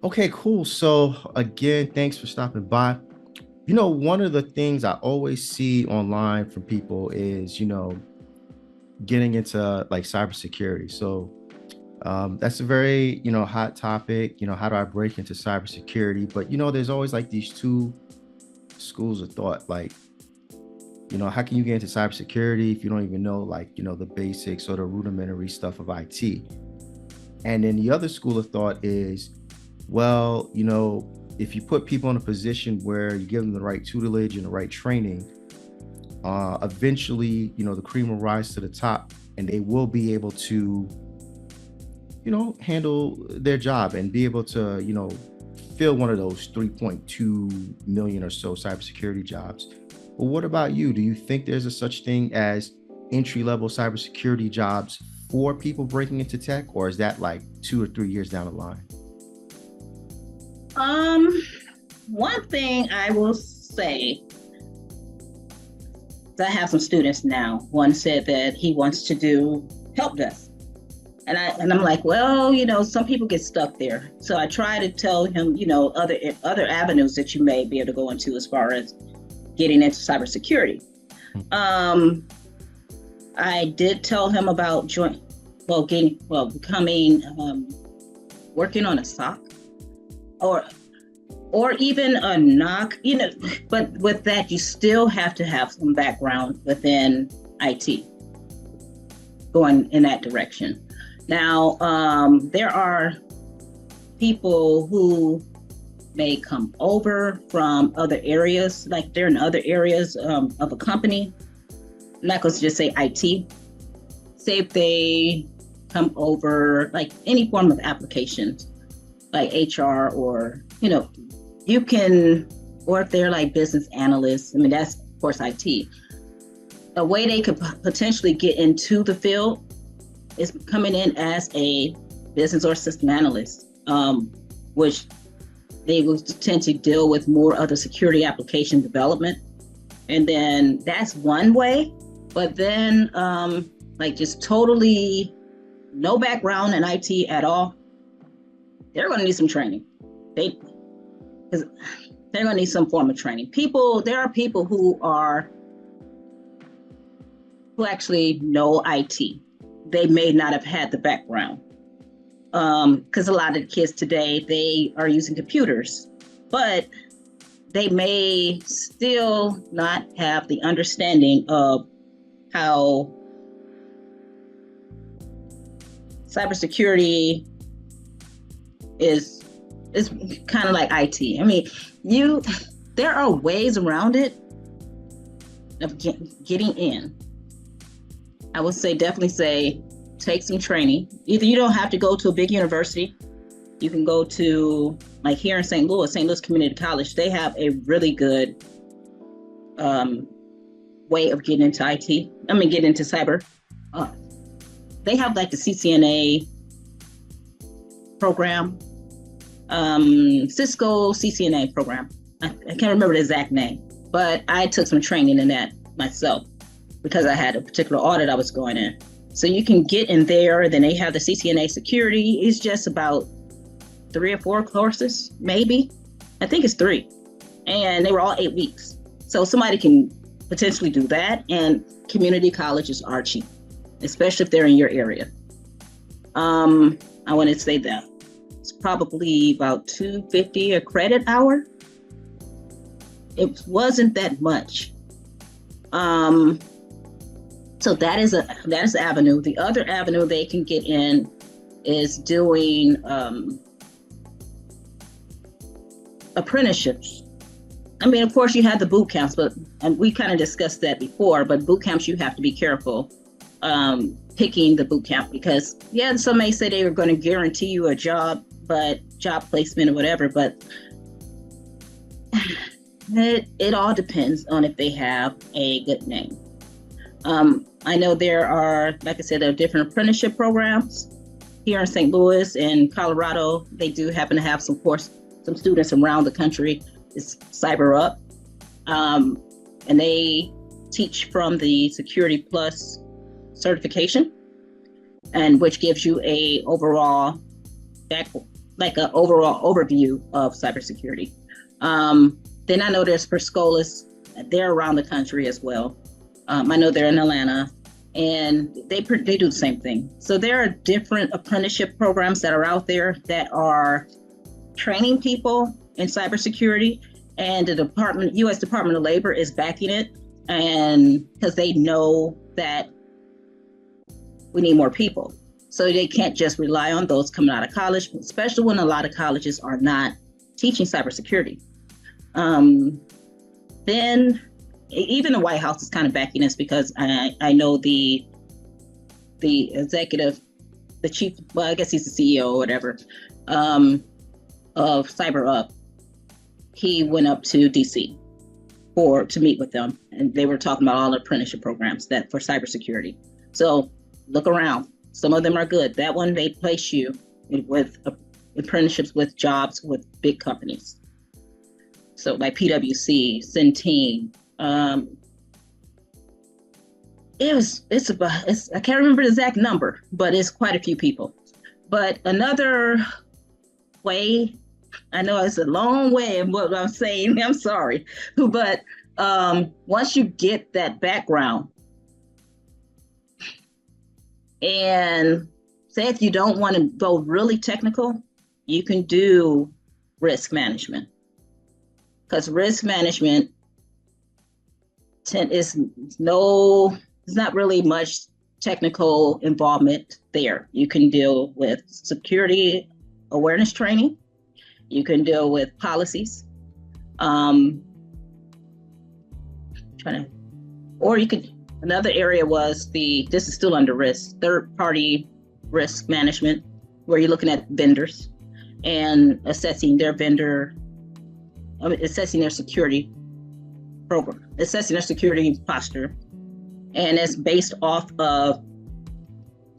Okay, cool. So again, thanks for stopping by. One of the things I always see online from people is, getting into like cybersecurity. So that's a very, hot topic. How do I break into cybersecurity? But there's always like these two schools of thought. Like, how can you get into cybersecurity if you don't even know like, the basics or the rudimentary stuff of IT? And then the other school of thought is, well, if you put people in a position where you give them the right tutelage and the right training, eventually, the cream will rise to the top and they will be able to, handle their job and be able to, fill one of those 3.2 million or so cybersecurity jobs. But what about you? Do you think there's a such thing as entry level cybersecurity jobs for people breaking into tech, or is that like 2 or 3 years down the line? Um, One thing I will say, I have some students now. One said that he wants to do help desk. And I'm like, well, some people get stuck there. So I try to tell him, other avenues that you may be able to go into as far as getting into cybersecurity. Um, I did tell him about becoming working on a SOC or or even a knock, but with that, you still have to have some background within IT going in that direction. Now, there are people who may come over from other areas, like they're in other areas of a company. I'm not going to just say IT. Say if they come over, like any form of applications, like HR or, you can, or if they're like business analysts, I mean, that's of course IT. A way they could potentially get into the field is coming in as a business or system analyst, which they will tend to deal with more of the security application development. And then that's one way. But then, like just totally no background in IT at all, they're going to need some training. Because they're going to need some form of training. There are people who actually know IT. They may not have had the background. Because a lot of the kids today, they are using computers, but they may still not have the understanding of how cybersecurity is kind of like IT. I mean, there are ways around it of getting in. I would definitely say, take some training. Either you don't have to go to a big university. You can go to, like here in St. Louis Community College, they have a really good way of getting into IT. I mean, getting into cyber. They have like the CCNA program, Cisco CCNA program. I can't remember the exact name, but I took some training in that myself because I had a particular audit I was going in. So you can get in there. Then they have the CCNA security. It's just about 3 or 4 courses, maybe. I think it's 3. And they were all 8 weeks. So somebody can potentially do that. And community colleges are cheap, especially if they're in your area. I want to say that it's probably about $250 a credit hour. It wasn't that much. So that is an avenue. The other avenue they can get in is doing apprenticeships. I mean, of course, you have the boot camps, and we kind of discussed that before. But boot camps, you have to be careful picking the boot camp because, yeah, some may say they were going to guarantee you a job, but job placement or whatever. But it all depends on if they have a good name. I know there are, like I said, there are different apprenticeship programs here in St. Louis and Colorado. They do happen to have some students around the country. It's Cyber Up, and they teach from the Security Plus certification, and which gives you a overall like an overall overview of cybersecurity. Then I know there's Perscolas. They're around the country as well. I know they're in Atlanta, and they do the same thing. So there are different apprenticeship programs that are out there that are training people in cybersecurity, and the U.S. Department of Labor is backing it, and because they know that we need more people. So they can't just rely on those coming out of college, especially when a lot of colleges are not teaching cybersecurity. Then even the White House is kind of backing us, because I know the executive, the chief, well, I guess he's the CEO or whatever, of CyberUp. He went up to DC to meet with them, and they were talking about all the apprenticeship programs that for cybersecurity. So look around. Some of them are good. That one, they place you with apprenticeships with jobs with big companies. So like PwC, Centene. I can't remember the exact number, but it's quite a few people. But another way, I know it's a long way of what I'm saying, I'm sorry, but once you get that background, and say if you don't want to go really technical, you can do risk management. Because risk management is not really much technical involvement there. You can deal with security awareness training. You can deal with policies. Another area was this is still under risk, third-party risk management, where you're looking at vendors and assessing their security program, assessing their security posture. And it's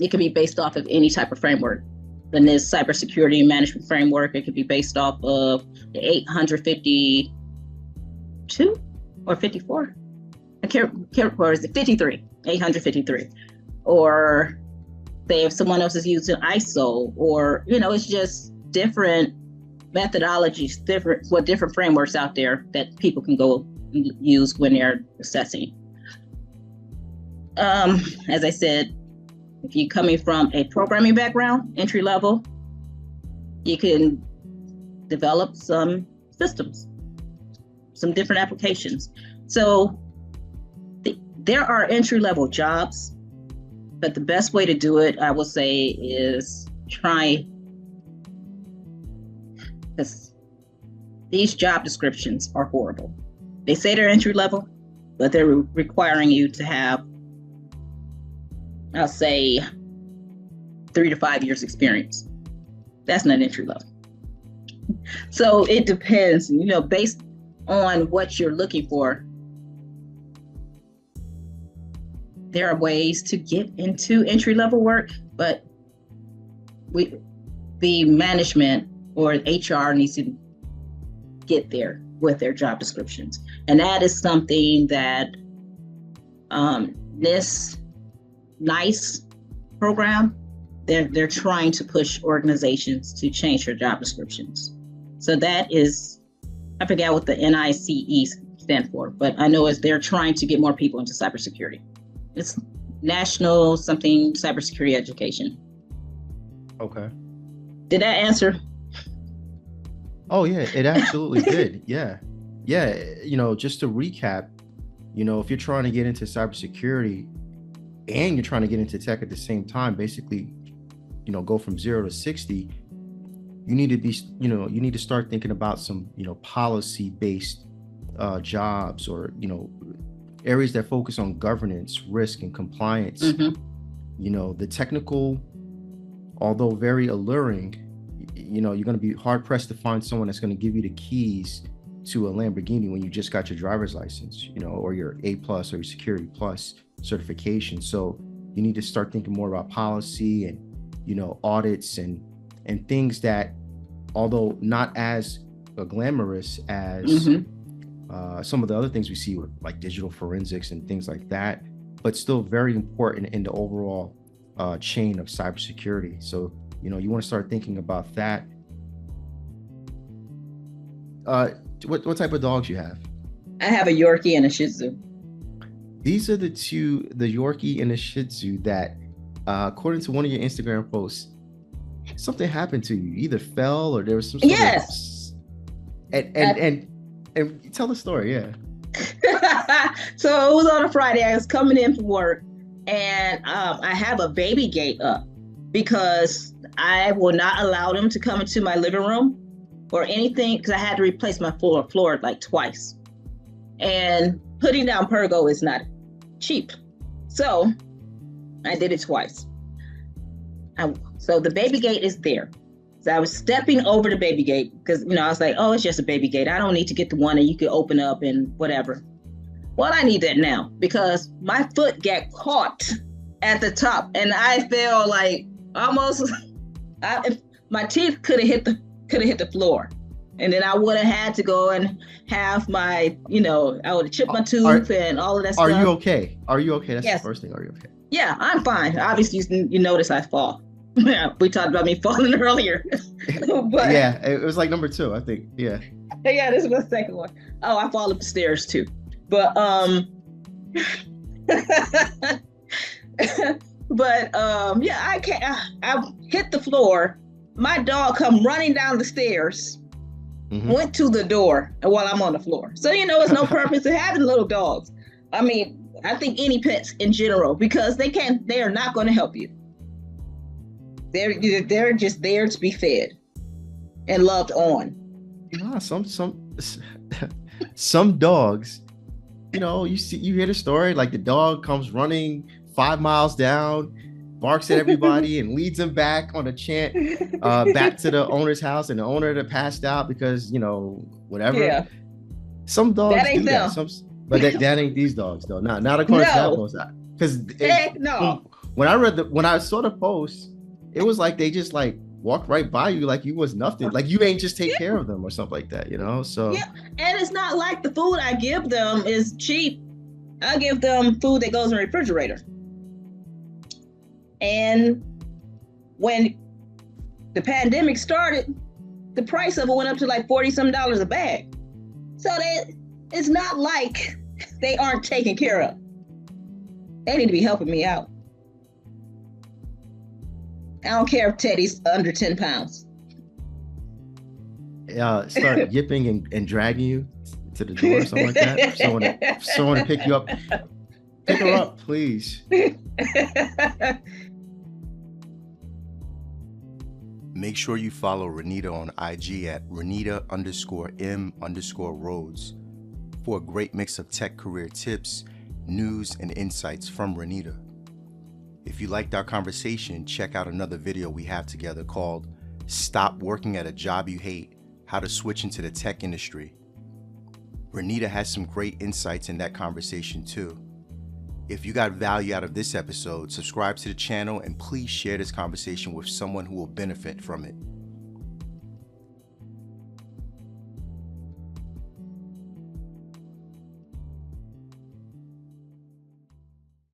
it can be based off of any type of framework. The NIST Cybersecurity Management Framework, it could be based off of the 852 or 54. I can't remember, is it 53, 853? Or say if someone else is using ISO, or, it's just different methodologies, different frameworks out there that people can go use when they're assessing. As I said, if you're coming from a programming background, entry level, you can develop some systems, some different applications. So there are entry level jobs, but the best way to do it, I would say, is because these job descriptions are horrible. They say they're entry level, but they're requiring you to have, I'll say, 3 to 5 years experience. That's not entry level. So it depends, based on what you're looking for. There are ways to get into entry level work, but the management or HR needs to get there with their job descriptions. And that is something that this NICE program, they're trying to push organizations to change their job descriptions. So that is, I forget what the NICE stand for, but I know they're trying to get more people into cybersecurity. It's National something Cybersecurity Education. Okay. Did that answer? Oh yeah, it absolutely did. Yeah. Just to recap, if you're trying to get into cybersecurity and you're trying to get into tech at the same time, basically, go from 0 to 60, you need to start thinking about some, policy-based jobs, or, areas that focus on governance, risk, and compliance. Mm-hmm. The technical, although very alluring, you're going to be hard pressed to find someone that's going to give you the keys to a Lamborghini when you just got your driver's license, or your A+ or your Security Plus certification. So you need to start thinking more about policy and, audits and things that, although not as glamorous as mm-hmm. Some of the other things we see with like digital forensics and things like that, but still very important in the overall chain of cybersecurity. So, you want to start thinking about that. Uh, what type of dogs you have? I have a Yorkie and a Shih Tzu. These are the two, the Yorkie and the Shih Tzu that, according to one of your Instagram posts, something happened to you. You either fell or there was some sort Yes. of and tell the story. Yeah. So it was on a Friday. I was coming in from work, and I have a baby gate up because I will not allow them to come into my living room or anything, because I had to replace my floor like twice. And putting down Pergo is not cheap. So I did it twice. So the baby gate is there. So I was stepping over the baby gate because, I was like, oh, it's just a baby gate. I don't need to get the one that you can open up and whatever. Well, I need that now because my foot got caught at the top and I fell like almost, my teeth could have hit the floor. And then I would have had to go and have my, I would have chipped my tooth and all of that stuff. Are you okay? That's yes. The first thing. Are you okay? Yeah, I'm fine. Obviously, you notice I fall. We talked about me falling earlier. But, yeah, it was like number 2, I think. Yeah. Yeah, this was the second one. Oh, I fall up the stairs too. But yeah, I can't. I hit the floor. My dog come running down the stairs. Mm-hmm. Went to the door while I'm on the floor. So it's no purpose to having little dogs. I mean, I think any pets in general, because they are not going to help you. They're just there to be fed and loved on. Some dogs, you hear the story, like the dog comes running 5 miles down, barks at everybody and leads them back on a chant back to the owner's house, and the owner that passed out because whatever. Yeah. Some dogs that do that. But that ain't these dogs though. Not according to that post. Because when I saw the post, it was like they just like walked right by you like you was nothing. Like you ain't just take care of them or something like that, So yeah, and it's not like the food I give them is cheap. I give them food that goes in the refrigerator. And when the pandemic started, the price of it went up to like $40-some a bag. So it's not like they aren't taken care of. They need to be helping me out. I don't care if Teddy's under 10 pounds. Start yipping and dragging you to the door or something like that. Someone to pick you up. Pick her up, please. Make sure you follow Renita on IG at Renita_M_Rhodes for a great mix of tech career tips, news, and insights from Renita. If you liked our conversation, check out another video we have together called Stop Working at a Job You Hate, How to Switch into the Tech Industry. Renita has some great insights in that conversation too. If you got value out of this episode, subscribe to the channel and please share this conversation with someone who will benefit from it.